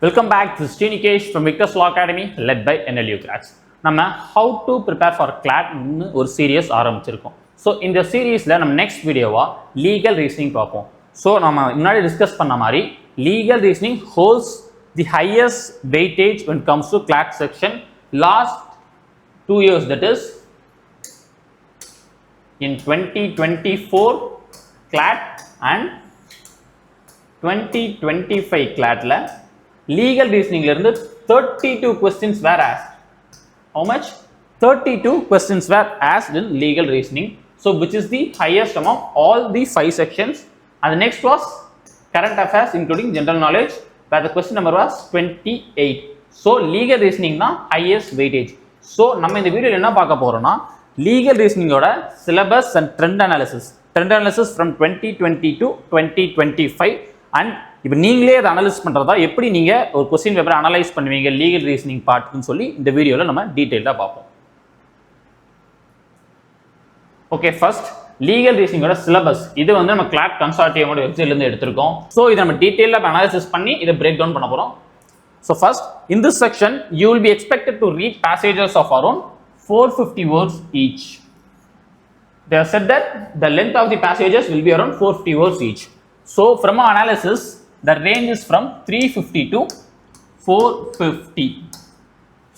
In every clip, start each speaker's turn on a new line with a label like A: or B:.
A: Welcome back. This is Nikesh from Victor's Law Academy, led by NLU Class. நம்ம how to prepare for CLAT ஒரு serious ஆரம்பிச்சிருக்கோம். So இந்த சீரீஸில் நம்ம next வீடியோவாக லீகல் ரீசனிங் பார்ப்போம். ஸோ நம்ம முன்னாடி டிஸ்கஸ் பண்ண மாதிரி legal reasoning holes the highest weightage when it comes to CLAT section last 2 years, that is in 2024 CLAT and 2025 CLATல legal reasoning இருந்து 32 questions were asked. How much? 32 questions were asked in legal reasoning. So which is the highest among all the 5 sections. And the next was current affairs including general knowledge, where the question number was 28. So legal reasoning na highest weightage. So நம்ம இந்த வீடியோல என்ன பார்க்க போறோம்னா legal reasoning ஓட syllabus and trend analysis from 2020 to 2025 and இப்போ நீங்களே அதை அனலைஸ் பண்ணுறதா எப்படி நீங்கள் ஒரு கொஸ்டின் பேப்பரை அனலைஸ் பண்ணுவீங்க லீகல் ரீசனிங் பார்ட்னு சொல்லி இந்த வீடியோவில் நம்ம டீட்டெயிலாக பார்ப்போம். ஓகே, ஃபர்ஸ்ட் லீகல் ரீசனிங்கோட சிலபஸ் இது வந்து நம்ம கிளாட் கன்சார்டியமோட வெப்சைட்லேருந்து எடுத்திருக்கோம். ஸோ இதை நம்ம டீட்டெயிலாக அனாலிசிஸ் பண்ணி இதை பிரேக் டவுன் பண்ண போகிறோம். So first in this section you will be expected to read passages of around 450 words each. They have said that the length of the passages will be around 450 words each. So from our analysis, the range is from 350 to 450.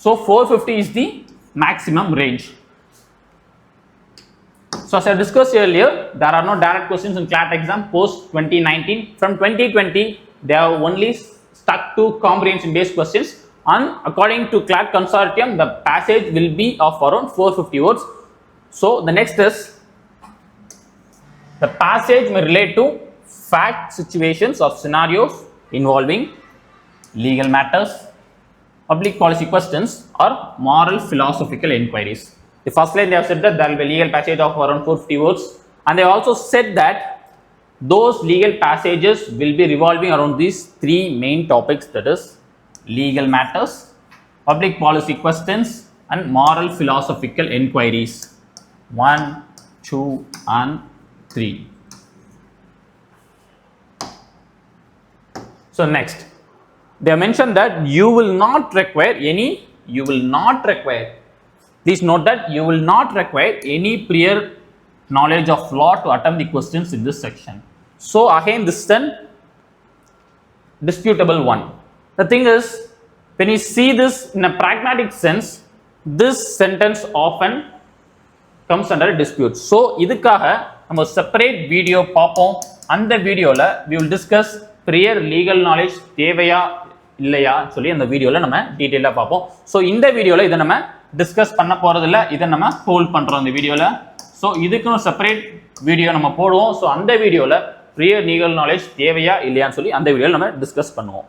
A: So 450 is the maximum range. So as I discussed earlier, there are no direct questions in CLAT exam post 2019. From 2020, they have only stuck to comprehension based questions, and according to CLAT consortium, the passage will be of around 450 words. So the next is the passage may relate to fact, situations or scenarios involving legal matters, public policy questions or moral philosophical inquiries. The first line they have said that there will be a legal passage of around 450 words, and they also said that those legal passages will be revolving around these 3 main topics, that is legal matters, public policy questions and moral philosophical inquiries. 1, 2 and 3. So next, they have mentioned that you will not require, please note that you will not require any prior knowledge of law to attempt the questions in this section. So again, this is an disputable one. The thing is, when you see this in a pragmatic sense, this sentence often comes under a dispute. So இதுக்காக நம்ம separate video பார்ப்போம். அந்த வீடியோல we will discuss prior legal knowledge தேவையா இல்லையா சொல்லி அந்த வீடியோவில் நம்ம டீட்டெயிலாக பார்ப்போம். ஸோ இந்த வீடியோவில் இதை நம்ம டிஸ்கஸ் பண்ண போகிறதில்ல, இதை நம்ம ஹோல்ட் பண்ணுறோம் இந்த வீடியோவில். ஸோ இதுக்குன்னு செப்பரேட் வீடியோ நம்ம போடுவோம். ஸோ அந்த வீடியோவில் ப்ரியர் லீகல் நாலேஜ் தேவையா இல்லையான்னு சொல்லி அந்த வீடியோவில் நம்ம டிஸ்கஸ் பண்ணுவோம்.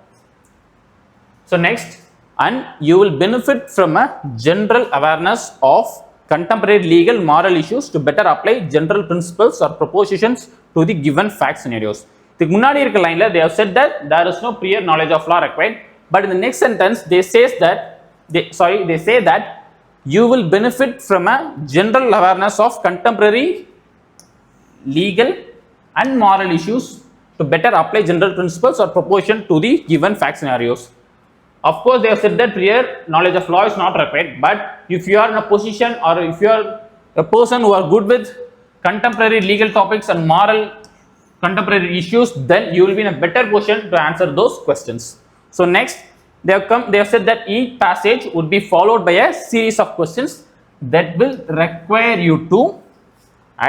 A: So next, and you will benefit from a general awareness of contemporary legal moral issues to better apply general principles or propositions to the given fact scenarios. இதுக்கு முன்னாடி இருக்க லைன்ல they have said that there is no prior knowledge of law required, but in the next sentence they say that you will benefit from a general awareness of contemporary legal and moral issues to better apply general principles or proposition to the given fact scenarios. Of course, they have said that prior knowledge of law is not required, but if you are in a position or if you are a person who are good with contemporary legal topics and moral contemporary issues, then you will be in a better position to answer those questions. So next, they have said that each passage would be followed by a series of questions that will require you to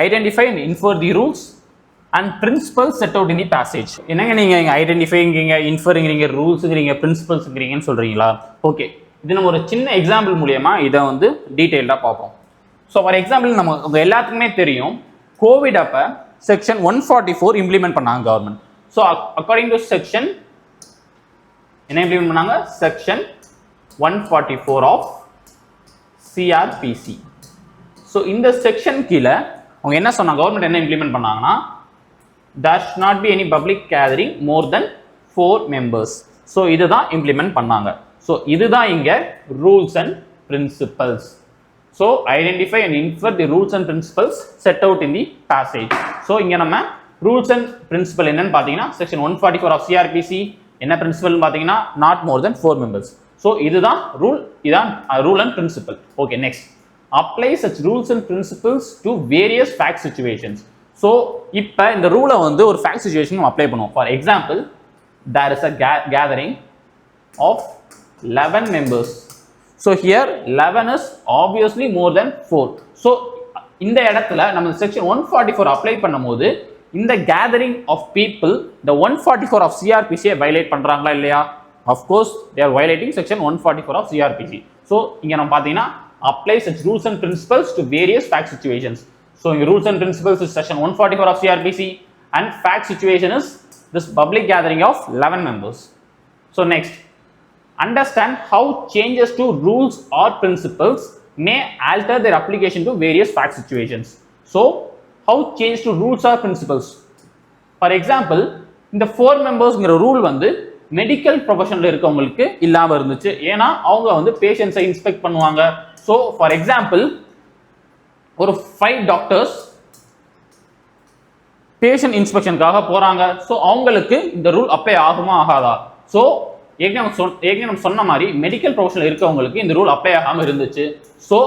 A: identify and infer the rules and principles set out in the passage. என்னங்க நீங்க ஐடென்டிஃபைங்கிறீங்க, இன்ஃபருங்கிறீங்க, ரூல்ஸுங்கிறீங்க, பிரின்சிபல்ஸுங்கிறீங்கன்னு சொல்றீங்களா? Okay, இது நம்ம ஒரு சின்ன example மூலமா இதை வந்து டீட்டெயிலாக பார்ப்போம். ஸோ ஃபார் எக்ஸாம்பிள் நம்ம எல்லாத்துக்குமே தெரியும், கோவிட் அப்போ செக்ஷன் 144 இம்ப்ளிமெண்ட் பண்ணாங்க government. So according to section என்ன இம்ப்ளிமெண்ட் பண்ணாங்க? Section 144 of CrPC. ஸோ இந்த செக்ஷன் கீழே அவங்க என்ன சொன்னாங்க, கவர்மெண்ட் என்ன இம்ப்ளிமெண்ட் பண்ணாங்கன்னா, there should not be any public gathering more than 4 members. So இதுதான் இம்ப்ளிமெண்ட் பண்ணாங்க. ஸோ இதுதான் இங்கே rules and principles. So identify and infer the rules and principles set out in the passage. So இங்க நம்ம rules and principle என்னன்னு பாத்தீங்கன்னா section 144 of CRPC என்ன principle பார்த்தீங்கன்னா not more than 4 members. So இதுதான் ரூல், இதான் rule and principle. Okay, next apply such rules and principles to various fact situations. So இப்போ இந்த ரூலை வந்து ஒரு ஃபேக்ட் சுச்சுவேஷன் அப்ளை பண்ணுவோம். For example, there is a gathering of 11 members. So here 11 is obviously more than 4. So இந்த இடத்துல நம்ம section 144 apply பண்ணும்போது இந்த கேதரிங் ஆஃப் பீப்புள் இந்த 144 ஆஃப் சிஆர்பிசியை வயலேட் பண்றாங்களா இல்லையா? Of course they are violating section 144 of CRPC. So இங்க நம்ம பாத்தீங்கன்னா apply such rules and principles to various fact situations. So in rules and principles is section 144 of CRPC and fact situation is this public gathering of 11 members. So next, understand how changes to rules or principles may alter their application to various fact situations. So how changes to rules or principles? For example, இந்த 4 மெம்பர்ஸ்ங்கிற rule வந்து medical ப்ரொஃபஷன்ல இருக்கவங்களுக்கு இல்லாம இருந்துச்சு. ஏன்னா அவங்க வந்து பேஷண்ட்ஸை inspect பண்ணுவாங்க. So for example, ஒரு 5 டாக்டர்ஸ் பேஷண்ட் இன்ஸ்பெக்ஷனுக்காக போறாங்க. ஸோ அவங்களுக்கு இந்த ரூல் அப்ளை ஆகுமா ஆகாதா? ஸோ ஏற்கனவே நம்ம சொன்ன மாதிரி மெடிக்கல் ப்ரொஃபஷனில் இருக்கவங்களுக்கு இந்த ரூல் அப்ளை ஆகாமல் இருந்துச்சு. So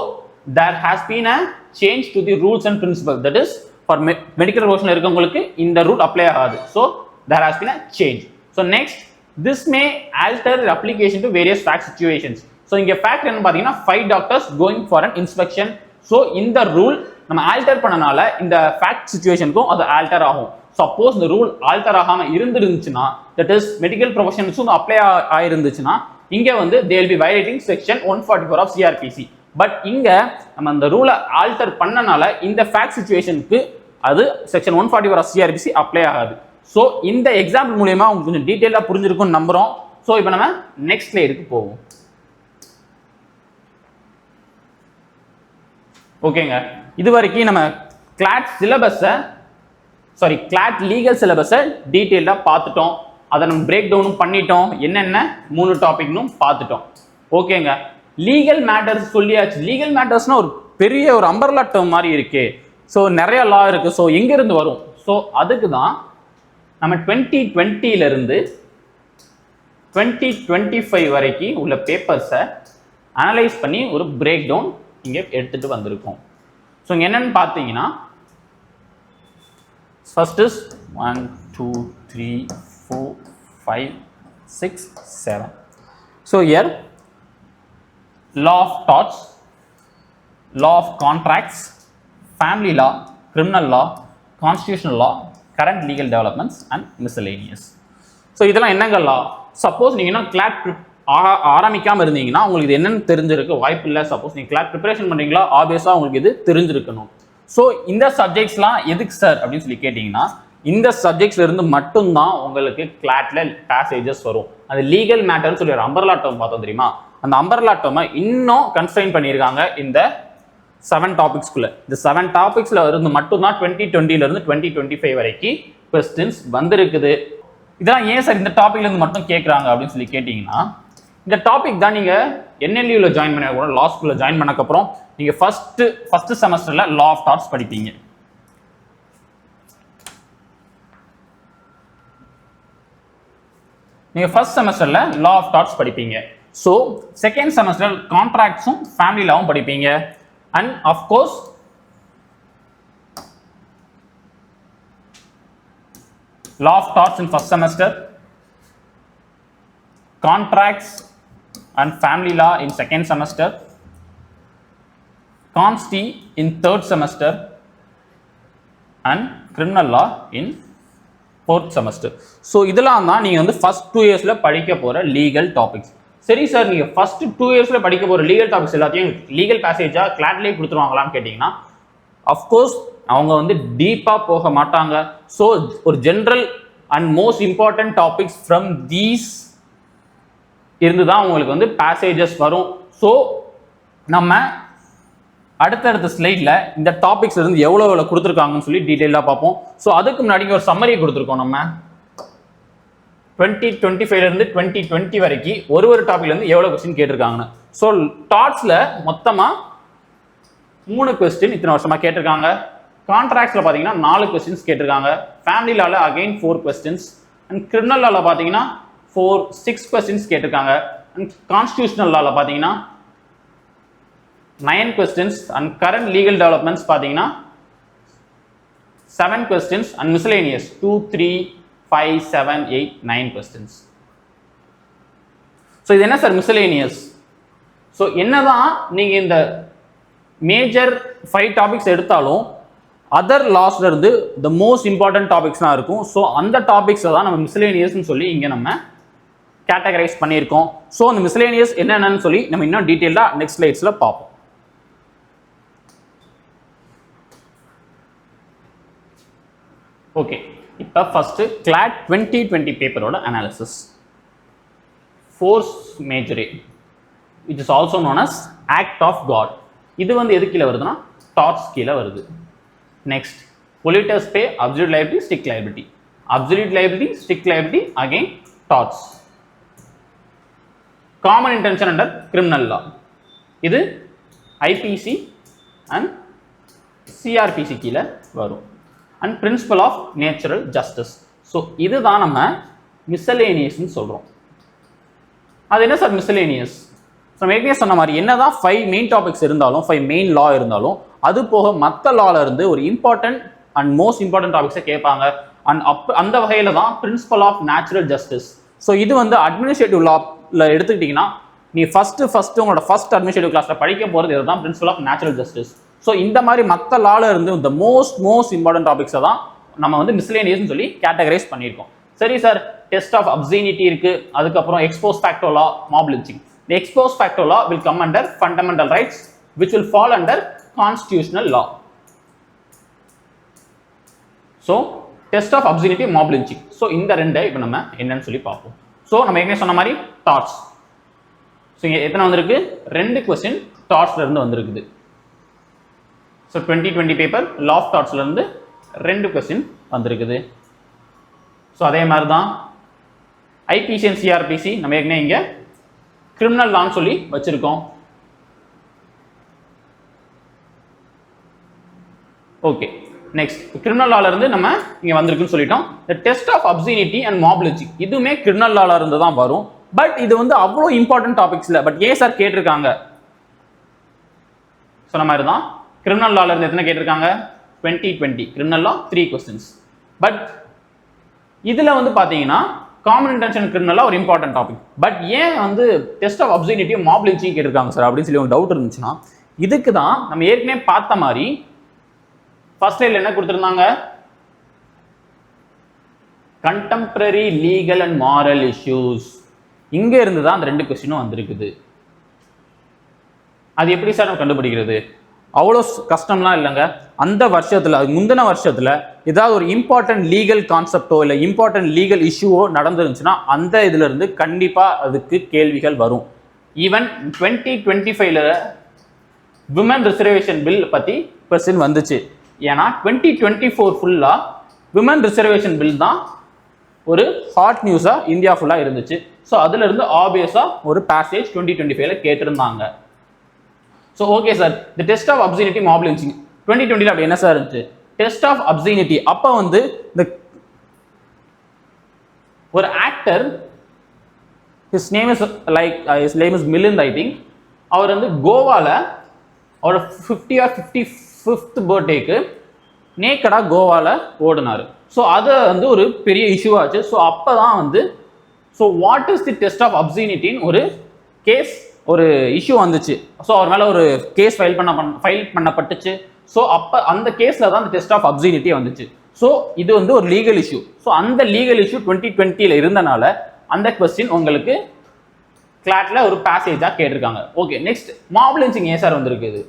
A: there has been a change to the rules and principles. That is, for medical professional இருக்கவங்களுக்கு இந்த ரூல் அப்ளை ஆகாது. So there has been a change. So next, this may alter the application to various fact situations. So இங்க fact என்ன பாத்தீங்கன்னா 5 doctors going for an inspection. So இந்த rule நம்ம alter பண்ணனால இந்த fact situationக்கும் அது ஆல்டர் ஆகும். சப்போஸ் இந்த ரூல் ஆல்டர் ஆகாம இருந்துச்சுன்னா, that is medical professionals apply ஆயிருந்துச்சுன்னா, இங்க வந்து they will be violating section 144 of CRPC. But இங்க நம்ம அந்த ரூலை ஆல்டர் பண்ணனால இந்த ஃபேக்ட் சிச்சுவேஷனுக்கு அது செக்ஷன் 144 ஆஃப் சிஆர்பிசி அப்ளை ஆகாது. ஸோ இந்த எக்ஸாம்பிள் மூலமா உங்களுக்கு கொஞ்சம் டீட்டெயிலாக புரிஞ்சிருக்கும்னு நம்புறோம். ஸோ இப்போ நம்ம நெக்ஸ்ட் ஸ்லைடுக்கு போவோம். ஓகேங்க, இது வரைக்கும் நம்ம கிளாட் லீகல் சிலபஸை டீட்டெயிலாக பார்த்துட்டோம். அதை நம்ம பிரேக் டவுனும் பண்ணிட்டோம். என்னென்ன 3 டாபிக்னும் பார்த்துட்டோம். ஓகேங்க, லீகல் மேட்டர்ஸ் சொல்லியாச்சு. லீகல் மேட்டர்ஸ்னா ஒரு பெரிய ஒரு அம்பர்லா டேர்ம் மாதிரி இருக்கு. ஸோ நிறைய லா இருக்கு. ஸோ எங்கிருந்து வரும்? ஸோ அதுக்கு தான் நம்ம 2020 2025 வரைக்கும் உள்ள பேப்பர்ஸை அனலைஸ் பண்ணி ஒரு பிரேக் டவுன் இங்கே எடுத்துட்டு வந்திருக்கோம். ஸோ இங்கே என்னன்னு பார்த்தீங்கன்னா, first is 1 2 3 4 5 6 7. So here law of torts, law of contracts, family law, criminal law, constitutional law, current legal developments and miscellaneous. So இதெல்லாம் என்னங்க லா? சப்போஸ் நீங்கள் இன்னும் கிளாட் ஆரம்பிக்காமல் இருந்தீங்கன்னா உங்களுக்கு இது என்னன்னு தெரிஞ்சிருக்க வாய்ப்பு இல்லை. சப்போஸ் நீங்கள் கிளாட் ப்ரிப்பரேஷன் பண்ணுறீங்களா, ஆப்வியஸாக உங்களுக்கு இது தெரிஞ்சிருக்கணும். ஸோ இந்த சப்ஜெக்ட்ஸ்லாம் எதுக்கு சார் அப்படின்னு சொல்லி கேட்டிங்கன்னா, இந்த சப்ஜெக்ட்ஸ்ல இருந்து மட்டும்தான் உங்களுக்கு கிளாட்ல பேசேஜஸ் வரும். அது லீகல் மேட்டர்னு சொல்லி ஒரு அம்பர்லா டேர்ம் பார்த்தோம் தெரியுமா? அந்த அம்பர்லா டேர்மை இன்னும் கன்ஸ்ட்ரைன் பண்ணியிருக்காங்க இந்த 7 டாபிக்ஸ்குள்ள. இந்த 7 டாபிக்ஸ்ல இருந்து மட்டும்தான் 2020 இருந்து 2025 வரைக்கும் கொஸ்டின்ஸ் வந்திருக்குது. இதெல்லாம் ஏன் சார் இந்த டாபிக்ல இருந்து மட்டும் கேட்குறாங்க அப்படின்னு சொல்லி கேட்டிங்கன்னா, இந்த டாபிக் தான் நீங்க NLUல ஜாயின் பண்ண கூட லா ஸ்கூல்ல ஜாயின் பண்ணக்கப்புறம் நீங்க ஃபர்ஸ்ட் செமஸ்டர்ல லா ஆஃப் டார்ட்ஸ் படிப்பீங்க. நீங்க ஃபர்ஸ்ட் செமஸ்டர்ல லா ஆஃப் டார்ட்ஸ் படிப்பீங்க. ஸோ செகண்ட் செமஸ்டர் கான்ட்ராக்ட்ஸும் ஃபேமிலி லாவும் படிப்பீங்க. And of course law of torts in first semester, contracts and family law in second semester, consti in third semester and criminal law in fourth semester. So இதெல்லாம் தான் நீங்க வந்து first 2 yearsல படிக்க போற legal topics. சரி sir, நீங்க first 2 yearsல படிக்க போற legal topics எல்லாத்தையும் legal passage-ஆ கிளாட்லயே கொடுத்துருவாங்களான்னு கேட்டீங்கன்னா, of course அவங்க வந்து டீப்பா போக மாட்டாங்க. ஸோ ஒரு general and most important topics from these இருந்து தான் உங்களுக்கு வந்து பேசேஜஸ் வரும். ஸோ நம்ம அடுத்தடுத்த ஸ்லைடில் இந்த டாபிக்ஸ் இருந்து எவ்வளோ கொடுத்துருக்காங்கன்னு சொல்லி டீட்டெயிலாக பார்ப்போம். ஸோ அதுக்கு முன்னாடி ஒரு சம்மரி கொடுத்துருக்கோம். நம்ம 2025 இருந்து 2020 வரைக்கும் ஒரு டாபிக்லேருந்து எவ்வளோ கொஸ்டின் கேட்டிருக்காங்கன்னு. ஸோ டாட்ஸில் மொத்தமாக 3 கொஸ்டின் இத்தனை வருஷமா கேட்டிருக்காங்க. கான்ட்ராக்ட்ஸ்ல பாத்தீங்கன்னா 4 கொஸ்டின்ஸ் கேட்டிருக்காங்க. ஃபேமிலி லால அகைன் 4 கொஸ்டின்ஸ் அண்ட் கிரிமினல் லால பாத்தீங்கன்னா 6 questions கேட்டிருக்காங்க. and constitutional lawல பாத்தீங்கன்னா 9 questions and current legal developments பாத்தீங்கன்னா 7 questions and miscellaneous 2 3 5 7 8 9 questions. so இது என்ன சார் miscellaneous? so என்னதான் நீங்க இந்த மேஜர் 5 டாபிக்ஸ் எடுத்தாலும் அதர் லாஸ்ல இருந்து the most important டாபிக்ஸ்லாம் இருக்கும். ஸோ அந்த டாபிக்ஸை தான் நம்ம மிஸ்லேனியஸ்னு சொல்லி இங்கே நம்ம கேட்டகரைஸ் பண்ணியிருக்கோம். ஸோ அந்த மிஸ்லேனியஸ் என்னென்னு சொல்லி நம்ம இன்னும் டீட்டெயிலாக நெக்ஸ்ட் ஸ்லைட்ஸில் பார்ப்போம். ஓகே, இப்போ ஃபர்ஸ்ட் கிளாட் 2020 பேப்பரோட அனாலிசிஸ். ஃபோர்ஸ் மேஜரே which is also known as act of God. இது வந்து எது கீழே வருதுன்னா டார்ட்ஸ் கீழே வருது. Next polluters pay absolute liability, strict liability. Absolute liability, strict liability, again torts. Common intention under criminal law. இது IPC and CRPC கீழே வரும். and principle of natural justice. So இதுதான் நம்ம மிஸ்சலேனியஸ்ன்னு சொல்கிறோம். அது என்ன சார் மிஸ்சலேனியஸ்? நம்ம ஏற்கனவே சொன்ன மாதிரி என்னதான் 5 மெயின் டாபிக்ஸ் இருந்தாலும் 5 மெயின் லா இருந்தாலும் அது போக மற்ற லால இருந்து ஒரு இம்பார்ட்டன்ட் அண்ட் மோஸ்ட் இம்பார்ட்டன்ட் டாபிக்ஸை கேட்பாங்க. அண்ட் அந்த வகையில தான் principle of natural justice. So இது வந்து அட்மினிஸ்ட்ரேட்டிவ் லால எடுத்துக்கிட்டீங்கன்னா நீ ஃபர்ஸ்ட் உங்களோட ஃபர்ஸ்ட் அட்மினிஸ்ட்ரேட்டிவ் கிளாஸ்ல படிக்க போறது இதுதான் principle of natural justice. So இந்த மாதிரி மற்ற லால இருந்து இந்த மோஸ்ட் இம்பார்ட்டன்ட் டாபிக்ஸை தான் நம்ம வந்து மிஸ்லேனியஸ்னு சொல்லி கேட்டகரைஸ் பண்ணியிருக்கோம். சரி சார், டெஸ்ட் ஆஃப் அப்சீனிட்டி இருக்கு, அதுக்கப்புறம் expose ஃபேக்டோ law, mob lynching. The ex post facto law will come under fundamental rights, which will fall under constitutional law. So, test of obscenity, mob lynching. So, இந்த ரெண்டை இப்போ நம்ம என்னன்னு சொல்லி பார்ப்போம். ஸோ நம்ம ஏற்கனவே சொன்ன மாதிரி தாட்ஸ். ஸோ இங்கே எத்தனை வந்திருக்கு? 2 கொஸ்டின் தாட்ஸ்ல இருந்து வந்திருக்குது. ஸோ 2020 பேப்பர் லா ஆஃப் தாட்ஸ்ல இருந்து 2 கொஸ்டின் வந்திருக்குது. ஸோ அதே மாதிரி தான் ஐபிசி அண்ட் சிஆர்பிசி நம்ம ஏற்கனவே இங்கே கிரிமினல் லான்னு சொல்லி வச்சிருக்கோம். ஓகே, நெக்ஸ்ட் கிரிமினல் லால இருந்து நம்ம இங்க வந்திருக்குன்னு சொல்லிட்டோம். the test of obscenity and mob lynching இதுமே கிரிமினல் லால இருந்து தான் வரும். பட் இது வந்து அவ்வளோ இம்பார்ட்டன்ட் டாபிக்ஸ் இல்லை. பட் ஏன் சார் கேட்டிருக்காங்க? சொன்ன மாதிரி தான் கிரிமினல் லால இருந்து எத்தனை கேட்டிருக்காங்க? 2020 கிரிமினல் லா 3 கொஸ்டின்ஸ். பட் இதுல வந்து பாத்தீங்கன்னா காமன் இன்டென்ஷன் கிரிமினலா ஒரு இம்பார்ட்டன்ட் டாபிக். பட் ஏன் வந்து டெஸ்ட் ஆஃப் அப்சர்னிட்டி மாப் லிஞ்சிங் கேட்டிருக்காங்க சார் அப்படின்னு சொல்லி ஒரு டவுட் இருந்துச்சுன்னா இதுக்கு தான் நம்ம ஏற்கனவே பார்த்த மாதிரி ஃபர்ஸ்ட் லைன்ல என்ன கொடுத்திருந்தாங்க? Contemporary legal and moral issues. இங்க இருந்து தான் அந்த 2 கொஸ்டினும் வந்திருக்குது. அது எப்படி சார் நம்ம கண்டுபிடிக்கிறது? அவ்வளோ கஷ்டம்லாம் இல்லைங்க. அந்த வருஷத்துல முந்தின வருஷத்துல ஏதாவது ஒரு இம்பார்ட்டன்ட் லீகல் கான்செப்டோ இல்லை இம்பார்ட்டன்ட் லீகல் இஷ்யூவோ நடந்துருந்துச்சுன்னா அந்த இதுல இருந்து கண்டிப்பா அதுக்கு கேள்விகள் வரும். ஈவன் 2025ல விமன் ரிசர்வேஷன் பில் பத்தி கொஸ்டின் வந்துச்சு. ஏன்னா 2024 ஃபுல்லா விமன் ரிசர்வேஷன் பில் தான் ஒரு ஹாட் நியூஸா இந்தியா ஃபுல்லா இருந்துச்சு. ஸோ அதுல இருந்து ஆப்வியஸா ஒரு பேசேஜ் 2025ல கேட்டிருந்தாங்க. So okay sir, the test of obscenity mob lynching 2020ல அப்படி என்ன சார் இருந்துச்சு? டெஸ்ட் ஆஃப் அப்சீனிட்டி அப்போ வந்து இந்த ஒரு actor his name is Milind I think. அவர் வந்து கோவால அவரோட 50 or 55th பர்த்டேக்கு நேக்கடா கோவால ஓடினாரு. ஸோ அது வந்து ஒரு பெரிய இஷ்யூ ஆச்சு. ஸோ அப்பதான் வந்து so what is the test of அப்சீனிட்டின்னு ஒரு கேஸ் ஒரு இஷ்யூ வந்துச்சு. ஸோ அவர் மேலே ஒரு கேஸ் ஃபைல் பண்ணப்பட்டுச்சு. ஸோ அப்போ அந்த கேஸில் தான் அந்த டெஸ்ட் ஆஃப் அப்சீனிட்டி வந்துச்சு. ஸோ இது வந்து ஒரு லீகல் இஷ்யூ. ஸோ அந்த லீகல் இஷ்யூ 2020ல இருந்தனால அந்த கொஸ்டின் உங்களுக்கு கிளாட்ல ஒரு பேசேஜாக கேட்டிருக்காங்க. ஓகே, நெக்ஸ்ட் மாப் லிஞ்சிங் ஏன் சார் வந்திருக்குது?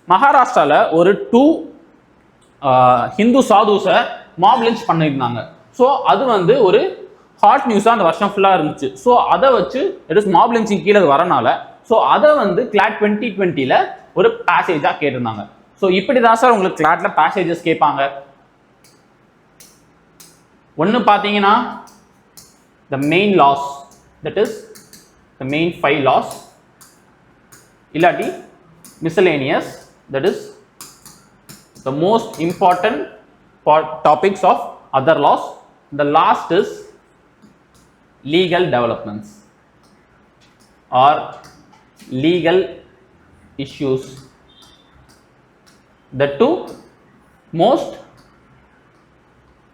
A: மகாராஷ்டிராவில் ஒரு 2 ஹிந்து சாதுஸை மாப் லிஞ்ச் பண்ணியிருந்தாங்க. ஸோ அது வந்து ஒரு ஹாட் நியூஸாக அந்த வருஷம் ஃபுல்லாக இருந்துச்சு. ஸோ அதை வச்சு இட் இஸ் மாப் லிஞ்சிங் கீழே வரனால ஸோ அதை வந்து கிளாட் 2020ல ஒரு பேசேஜாக கேட்டிருந்தாங்க. ஸோ இப்படி தான் சார் உங்களுக்கு கிளாட்ல பேசேஜஸ் கேட்பாங்க. ஒன்று பார்த்தீங்கன்னா the main laws, that is the main 5 laws, இல்லாட்டி miscellaneous, that is the most important topics of other laws. The last is legal developments or legal issues. The two most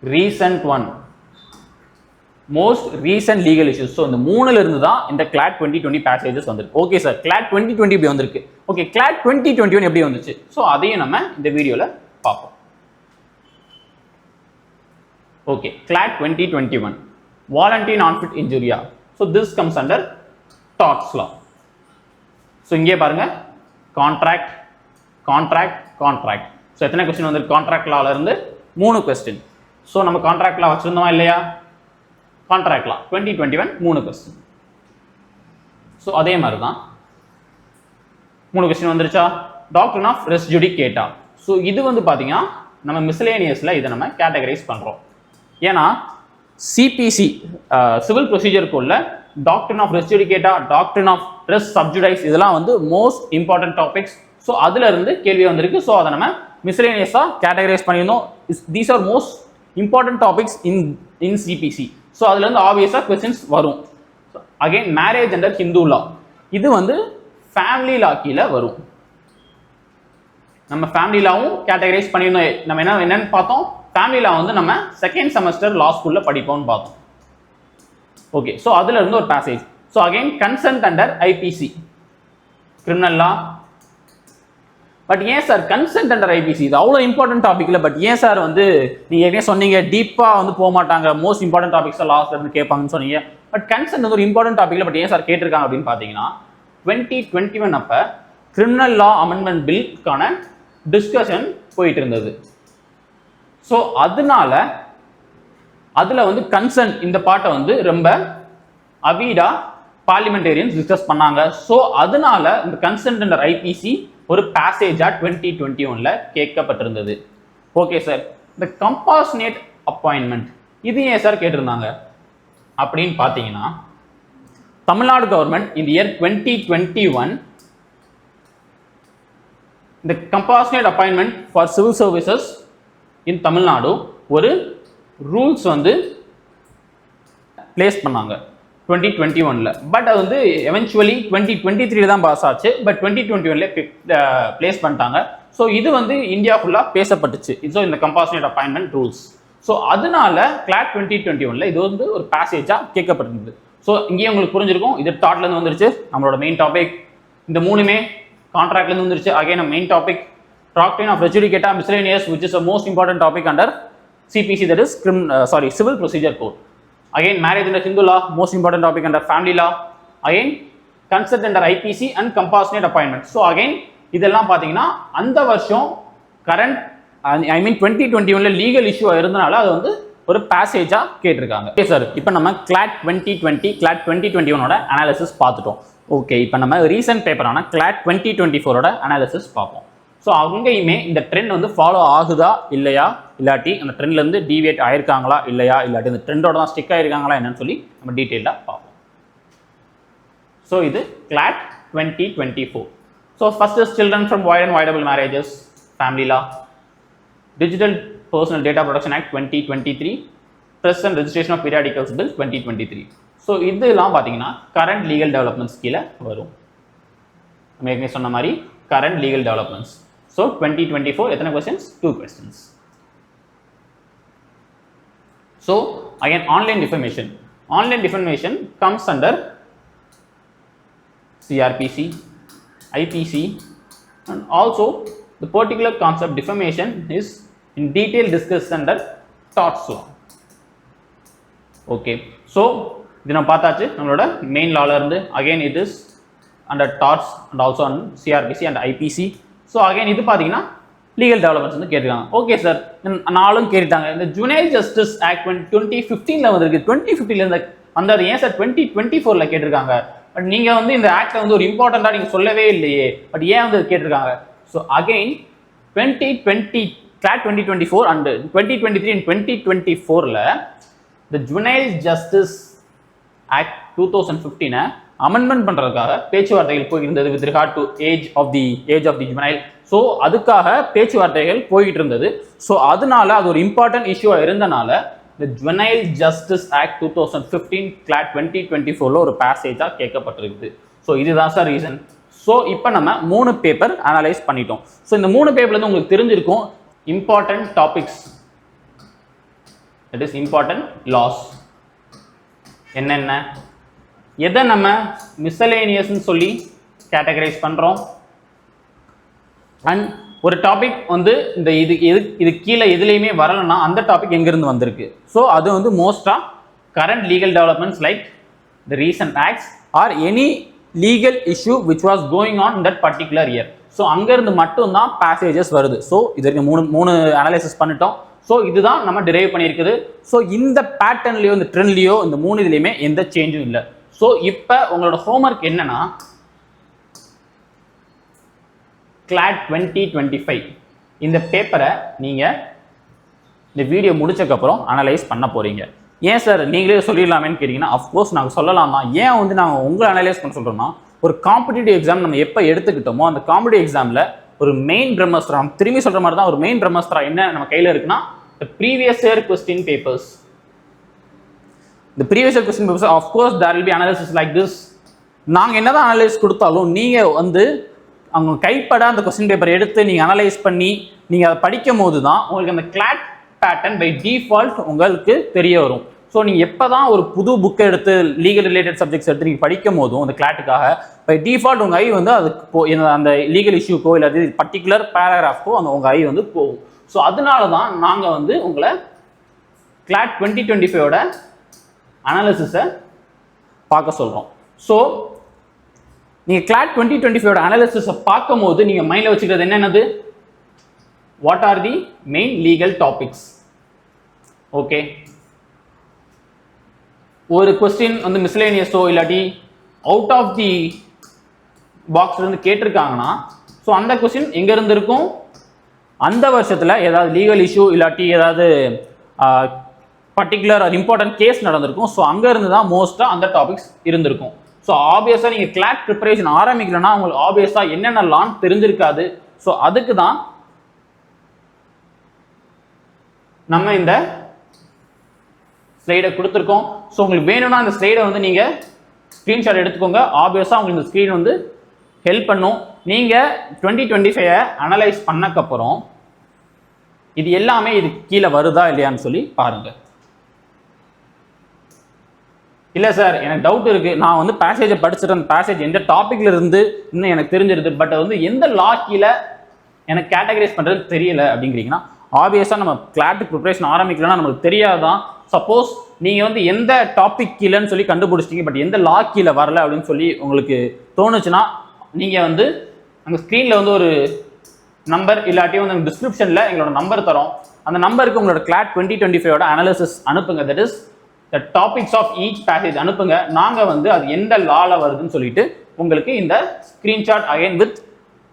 A: recent legal issues. So இந்த மூணுல இருந்து தான் இந்த CLAT 2020 passages வந்திருக்கு. Okay sir, CLAT 2020 இப்படி வந்திருக்கு. Okay, CLAT 2021 எப்படி வந்துச்சு? ஸோ அதையும் நம்ம இந்த வீடியோல பார்ப்போம். Okay, CLAT 2021 voluntary non-fit injuria. So this comes under torts law. So இங்கே பாருங்க, contract. So எத்தனை கொஸ்டின் வந்து கான்ட்ராக்ட் லால இருந்து 3 கொஸ்டின். ஸோ நம்ம கான்ட்ராக்ட் லா வச்சிருந்தோமா இல்லையா? கான்ட்ராக்ட் லா 2021 3 கொஸ்டின். ஸோ அதே மாதிரி தான் 3 கொஸ்டின் வந்துருச்சா? Doctrine of res judicata. So இது வந்து பார்த்தீங்கன்னா நம்ம மிஸ்லேனியஸில் இதை நம்ம கேட்டகரைஸ் பண்ணுறோம். ஏன்னா சிபிசி சிவில் ப்ரொசீஜர் கோட்ல doctrine of res judicata, doctrine of res sub judice இதெல்லாம் வந்து மோஸ்ட் இம்பார்ட்டன்ட் டாபிக்ஸ். ஸோ அதுல இருந்து கேள்வி வந்திருக்கு. ஸோ அதை நம்ம மிஸ்லேனியஸாக கேட்டகரைஸ் பண்ணியிருந்தோம். These are most important topics in CPC. So அதுல இருந்து ஆப்வியஸாக கொஸ்டின்ஸ் வரும். Again marriage under Hindu law, இது வந்து ஃபேமிலி லா கீழே வரும். நம்ம ஃபேமிலி லாவும் கேட்டகரைஸ் பண்ணியிருந்தோம். நம்ம என்னன்னு பார்த்தோம், ஃபேமிலி லா வந்து நம்ம செகண்ட் செமஸ்டர் லா ஸ்கூல்ல படிப்போம்னு பார்த்தோம். ஓகே, ஸோ அதுல இருந்து ஒரு passage. So again consent under IPC criminal law. But ஏன் சார் கன்சென்ட் அண்டர் ஐபிசி இது அவ்வளோ இம்பார்ட்டன்ட் டாபிக் இல்லை, பட் ஏன் சார் வந்து நீங்க ஏற்கனவே சொன்னீங்க டீப்பாக வந்து போக மாட்டாங்க, மோஸ்ட் இம்பார்ட்டன்ட் டாபிக்ஸ் லாஸ்ட்ல இருந்து கேட்பாங்கன்னு சொன்னீங்க. பட் கன்சென்ட் வந்து ஒரு இம்பார்ட்டன்ட் டாபிக்ல, பட் ஏன் சார் கேட்டிருக்காங்க அப்படின்னு பார்த்தீங்கன்னா 2021 அப்ப கிரிமினல் லா அமெண்ட்மெண்ட் பில்லுக்கான டிஸ்கஷன் போயிட்டு இருந்தது. ஸோ அதனால அதுல வந்து கன்சென்ட் இந்த பாட்டை வந்து ரொம்ப அவிடா பார்லிமெண்டேரியன்ஸ் டிஸ்கஸ் பண்ணாங்க. ஸோ அதனால இந்த கன்சென்ட் அண்டர் ஐபிசி ஒரு பேசேஜா 2021ல கேட்கப்பட்டிருந்தது. ஓகே சார், இந்த கம்பாஷனேட் அப்பாயின்மெண்ட் இது ஏன் சார் கேட்டிருந்தாங்க அப்படின்னு பார்த்தீங்கன்னா தமிழ்நாடு கவர்மெண்ட் இந்த இயர் 2021 இந்த compassionate appointment for civil services in Tamil Nadu ஒரு ரூல்ஸ் வந்து பிளேஸ் பண்ணாங்க 2021ல. பட் அது வந்து எவென்ச்சுவலி 2023 தான் பாஸ் ஆச்சு. பட் 2021ல பிளேஸ் பண்ணிட்டாங்க. ஸோ இது வந்து இந்தியா ஃபுல்லா பேசப்பட்டுச்சு. ஸோ இந்த கம்பாஷனேட் அப்பாயின்மெண்ட் ரூல்ஸ். ஸோ அதனால CLAT 2021ல இது வந்து ஒரு பேசேஜா கேட்கப்பட்டிருந்தது. ஸோ இங்கேயே உங்களுக்கு புரிஞ்சிருக்கும், இது டாட்ல இருந்து வந்துருச்சு. நம்மளோட மெயின் டாபிக் இந்த மூணுமே கான்ட்ராக்ட்ல இருந்து வந்துருச்சு. Again main topic doctrine of res judicata miscellaneous which is a most important topic under CPC, that is civil procedure code. Again marriage under Hindu law, most important topic under family law. Again consent under IPC and compassionate appointment. So again இதெல்லாம் பாத்தீங்கன்னா அந்த வருஷம் current ஐ மீன் 2021ல legal issue இருந்தனால அது வந்து ஒரு பேசேஜா கேட்டிருக்காங்க. Okay sir, இப்போ நம்ம CLAT 2020 CLAT 2021ஓட அனாலிசிஸ் பார்த்துட்டோம். ஓகே, இப்போ நம்ம ரீசன்ட் பேப்பரான CLAT 2024ஓட அனாலிசிஸ் பார்ப்போம். ஸோ அங்கேயுமே இந்த ட்ரெண்ட் வந்து ஃபாலோ ஆகுதா இல்லையா, இல்லாட்டி அந்த ட்ரெண்ட்ல இருந்து டீவியேட் ஆயிருக்காங்களா இல்லையா, இல்லாட்டி இந்த ட்ரெண்டோட தான் ஸ்டிக் ஆயிருக்காங்களா என்னன்னு சொல்லி நம்ம டீட்டெயிலாக பார்ப்போம். ஸோ இது CLAT 2024. So first is children from void and voidable marriages, family law, Digital Personal Data Protection Act 2023, Press and Registration of Periodicals Bill 2023. So இதெல்லாம் பார்த்தீங்கன்னா கரண்ட் லீகல் டெவலப்மெண்ட்ஸ் கீழே வரும். நம்ம ஏற்கனவே சொன்ன மாதிரி கரண்ட் லீகல் டெவலப்மெண்ட்ஸ். ஸோ 2024 எத்தனை questions? 2 questions. So again online defamation. Online defamation comes under CRPC, IPC, and also the particular concept defamation is in detail discussed under torts law. Okay, so இது நம்ம பார்த்தாச்சு நம்மளோட main லால இருந்து. Again it is under torts and also on CRPC and IPC. So again இது பார்த்தீங்கன்னா legal developments வந்து கேட்டிருக்காங்க. ஓகே சார், நாளும் கேட்டாங்க. இந்த ஜுனைல் ஜஸ்டிஸ் ஆக்ட் 2015ல வந்திருக்கு. 2015ல இருந்து வந்தது ஏன் சார் 2024ல கேட்டிருக்காங்க? பட் நீங்க வந்து இந்த ஆக்டை வந்து ஒரு இம்பார்ட்டண்டா நீங்க சொல்லவே இல்லையே, பட் ஏன் வந்து கேட்டிருக்காங்க? So again 2020 CLAT 2024 and 2023 and 2024ல the Juvenile Justice Act 2015 amendment பண்றதுக்காக பேச்சுவார்த்தைகள் போயிருந்தது with regard to age of the juvenile. So அதுக்காக பேச்சுவார்த்தைகள் போயிட்டு இருந்தது. ஸோ அதனால அது ஒரு இம்பார்ட்டன்ட் இஷ்யூவா இருந்தனால இந்த ஜுவனைல் ஜஸ்டிஸ் ஆக்ட் 2015 கிளாட் 2024 ஒரு பேசேஜாக கேட்கப்பட்டிருக்குது. ஸோ இதுதான் சார் ரீசன். ஸோ இப்போ நம்ம 3 பேப்பர் அனலைஸ் பண்ணிட்டோம். ஸோ இந்த 3 பேப்பர்லேருந்து உங்களுக்கு தெரிஞ்சிருக்கும் important topics, that is important laws என்னென்ன, எதை நம்ம மிஸ்சலேனியஸ்ன்னு சொல்லி கேட்டகரைஸ் பண்ணுறோம், அண்ட் ஒரு டாபிக் வந்து இந்த இது கீழே எதுலேயுமே வரலைன்னா அந்த டாபிக் எங்கேருந்து வந்திருக்கு. ஸோ அது வந்து மோஸ்டாக current legal developments like the recent acts or any legal issue which was going on in that particular year. So அங்கேருந்து மட்டும்தான் பேசேஜஸ் வருது. ஸோ இதற்கு மூணு அனலைசிஸ் பண்ணிட்டோம். ஸோ இதுதான் நம்ம டிரைவ் பண்ணியிருக்குது. ஸோ இந்த பேட்டர்ன்லையோ இந்த ட்ரெண்ட்லையோ இந்த 3 இதுலையுமே எந்த சேஞ்சும் இல்லை. ஸோ இப்போ உங்களோட ஹோம்ஒர்க் என்னன்னா கிளாட் 2025 இந்த பேப்பரை நீங்கள் இந்த வீடியோ முடிச்சக்கப்புறம் அனலைஸ் பண்ண போகிறீங்க. ஏன் சார் நீங்களே சொல்லிடலாமேன்னு கேட்டிங்கன்னா, அஃப்கோர்ஸ் நாங்கள் சொல்லலாம் தான். ஏன் வந்து நாங்கள் உங்களை அனலைஸ் பண்ண சொல்கிறோம்னா, ஒரு காம்படிட்டிவ் எக்ஸாம் நம்ம எப்போ எடுத்துக்கிட்டோமோ அந்த காம்படிட்டிவ் எக்ஸாமில் ஒரு மெயின் பிரம்மஸ்திரா, திரும்பி சொல்கிற மாதிரி தான், ஒரு மெயின் பிரம்மஸ்திரா என்ன நம்ம கையில் இருக்குன்னா ப்ரீவியஸ் இயர் கொஸ்டின் பேப்பர்ஸ். இந்த previous year question papers of course there will be analysis like this. நாங்கள் என்ன தான் அனலைஸ் கொடுத்தாலும் நீங்கள் வந்து அவங்க கைப்பட அந்த கொஸ்டின் பேப்பர் எடுத்து நீங்கள் அனலைஸ் பண்ணி நீங்கள் அதை படிக்கும் போது தான் உங்களுக்கு அந்த கிளாட் பேட்டர்ன் பை டிஃபால்ட் உங்களுக்கு தெரிய வரும். ஸோ நீங்கள் எப்போ தான் ஒரு புது புக்கை எடுத்து லீகல் ரிலேட்டட் சப்ஜெக்ட்ஸ் எடுத்து நீங்கள் படிக்கும் போதும் அந்த கிளாட்டுக்காக பை டிஃபால்ட் உங்கள் ஐ வந்து அதுக்கு அந்த லீகல் இஷ்யூக்கோ இல்லை அது பர்டிகுலர் பேராகிராஃப்க்கோ அந்த உங்கள் ஐ வந்து போகும். ஸோ அதனால தான் நாங்கள் வந்து உங்களை கிளாட் 2025 அனாலிசிஸை பார்க்க சொல்கிறோம். ஸோ நீங்கள் கிளாட் 2025 அனாலிசிஸை பார்க்கும் போது நீங்கள் மைண்டில் வச்சுக்கிறது என்னென்னது, what are the main legal topics. Okay, ஒரு கொஸ்டின் வந்து மிஸ்லேனியஸோ இல்லாட்டி அவுட் ஆஃப் தி பாக்ஸ்ல இருந்து கேட்டிருக்காங்கன்னா, ஸோ அந்த கொஸ்டின் எங்க இருந்து இருக்கும், அந்த வருஷத்தில் ஏதாவது லீகல் இஷ்யூ இல்லாட்டி ஏதாவது பர்டிகுலர் ஒரு இம்பார்ட்டன்ட் கேஸ் நடந்திருக்கும். ஸோ அங்கேருந்து தான் மோஸ்ட்டாக அந்த டாபிக்ஸ் இருந்திருக்கும். ஸோ ஆப்வியஸாக நீங்கள் கிளாட் ப்ரிப்பரேஷன் ஆரம்பிக்கலன்னா உங்களுக்கு ஆப்வியஸாக என்னென்ன லான் தெரிஞ்சிருக்காது. ஸோ அதுக்கு தான் நம்ம இந்த ஸ்லைடை கொடுத்துருக்கோம். ஸோ உங்களுக்கு வேணும்னா அந்த ஸ்லைடை வந்து நீங்கள் ஸ்க்ரீன்ஷாட் எடுத்துக்கோங்க. ஆப்வியஸாக உங்களுக்கு இந்த ஸ்க்ரீன் வந்து ஹெல்ப் பண்ணும். நீங்கள் 2025 அனலைஸ் பண்ணக்கப்புறம் இது எல்லாமே இது கீழே வருதா இல்லையான்னு சொல்லி பாருங்க. இல்லை சார் எனக்கு டவுட் இருக்குது, நான் வந்து பேசேஜை படிச்சுட்டு அந்த பேசேஜ் எந்த டாப்பிக்ல இருந்து இன்னும் எனக்கு தெரிஞ்சிருது, பட் வந்து எந்த லா கீழே எனக்கு கேட்டகரைஸ் பண்ணுறது தெரியல அப்படிங்கிறீங்கன்னா, ஆப்வியஸாக நம்ம கிளாட் ப்ரிப்பரேஷன் ஆரம்பிக்கலன்னா நம்மளுக்கு தெரியாதான். சப்போஸ் நீங்கள் வந்து எந்த டாபிக் கீழேன்னு சொல்லி கண்டுபிடிச்சிட்டீங்க, பட் எந்த லா கீழே வரல அப்படின்னு சொல்லி உங்களுக்கு தோணுச்சுன்னா நீங்கள் வந்து அங்கே ஸ்க்ரீனில் வந்து ஒரு நம்பர் இல்லாட்டி வந்து டிஸ்கிரிப்ஷனில் எங்களோட நம்பர் தரோம். அந்த நம்பருக்கு உங்களோட கிளாட் 2025 அனாலிசிஸ் அனுப்புங்க. That is the topics of each passage அனுப்புங்க. நாங்கள் வந்து அது எந்த லாவில் வருதுன்னு சொல்லிட்டு உங்களுக்கு இந்த ஸ்க்ரீன்ஷாட் அகைன் வித்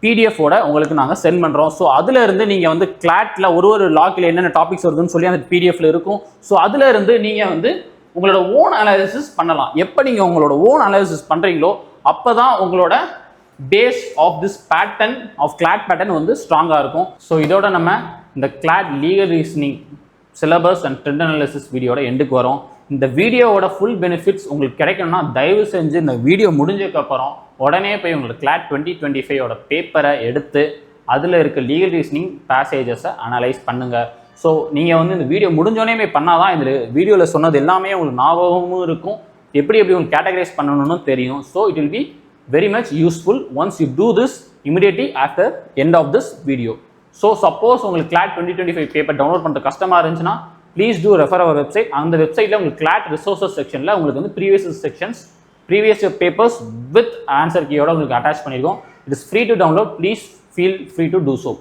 A: பிடிஎஃபோட உங்களுக்கு நாங்கள் சென்ட் பண்ணுறோம். ஸோ அதில் இருந்து நீங்கள் வந்து கிளாட்டில் ஒரு லாக்கில் என்னென்ன டாபிக்ஸ் வருதுன்னு சொல்லி அந்த பிடிஎஃப்ல இருக்கும். ஸோ அதில் இருந்து நீங்கள் வந்து உங்களோட ஓன் அனாலிசிஸ் பண்ணலாம். எப்போ நீங்கள் உங்களோட ஓன் அனாலிசிஸ் பண்ணுறீங்களோ அப்போ தான் உங்களோட base of this pattern of CLAT pattern வந்து ஸ்ட்ராங்காக இருக்கும். ஸோ இதோட நம்ம இந்த CLAT legal reasoning syllabus and trend analysis வீடியோட எண்டுக்கு வரோம். இந்த வீடியோவோட ஃபுல் பெனிஃபிட்ஸ் உங்களுக்கு கிடைக்கணும்னா தயவு செஞ்சு இந்த வீடியோ முடிஞ்சதுக்கப்புறம் உடனே போய் உங்களோட கிளாட் 2025 பேப்பரை எடுத்து அதில் இருக்க லீகல் ரீசனிங் பேசேஜஸை அனலைஸ் பண்ணுங்கள். ஸோ நீங்கள் வந்து இந்த வீடியோ முடிஞ்சோடனே பண்ணால் தான் இந்த வீடியோவில் சொன்னது எல்லாமே உங்களுக்கு ஞாபகமும் இருக்கும், எப்படி உங்களுக்கு கேட்டகரைஸ் பண்ணணும்னு தெரியும். So it will be very much useful once you do this immediately after end of this video. So suppose உங்களுக்கு கிளாட் 2025 பேப்பர் டவுன்லோட் பண்ணுற கஷ்டமாக இருந்துச்சுன்னா please do refer our website. அந்த வெப்சைட்டில் உங்களுக்கு கிளாட் ரிசோர்ஸஸ் செக்ஷனில் உங்களுக்கு வந்து ப்ரீவியஸ் பேப்பர்ஸ் வித் ஆன்சர் கீயோட உங்களுக்கு அட்டாச் பண்ணியிருக்கோம். It is free to download. Please feel free to do so.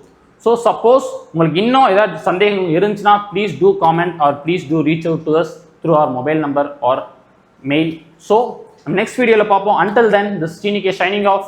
A: So suppose உங்களுக்கு இன்னும் ஏதாவது சந்தேகம் இருந்துச்சுன்னா please do comment or please do reach out to us through our mobile number or mail. So next வீடியோவில் பார்ப்போம். Until then, this is TNK signing off.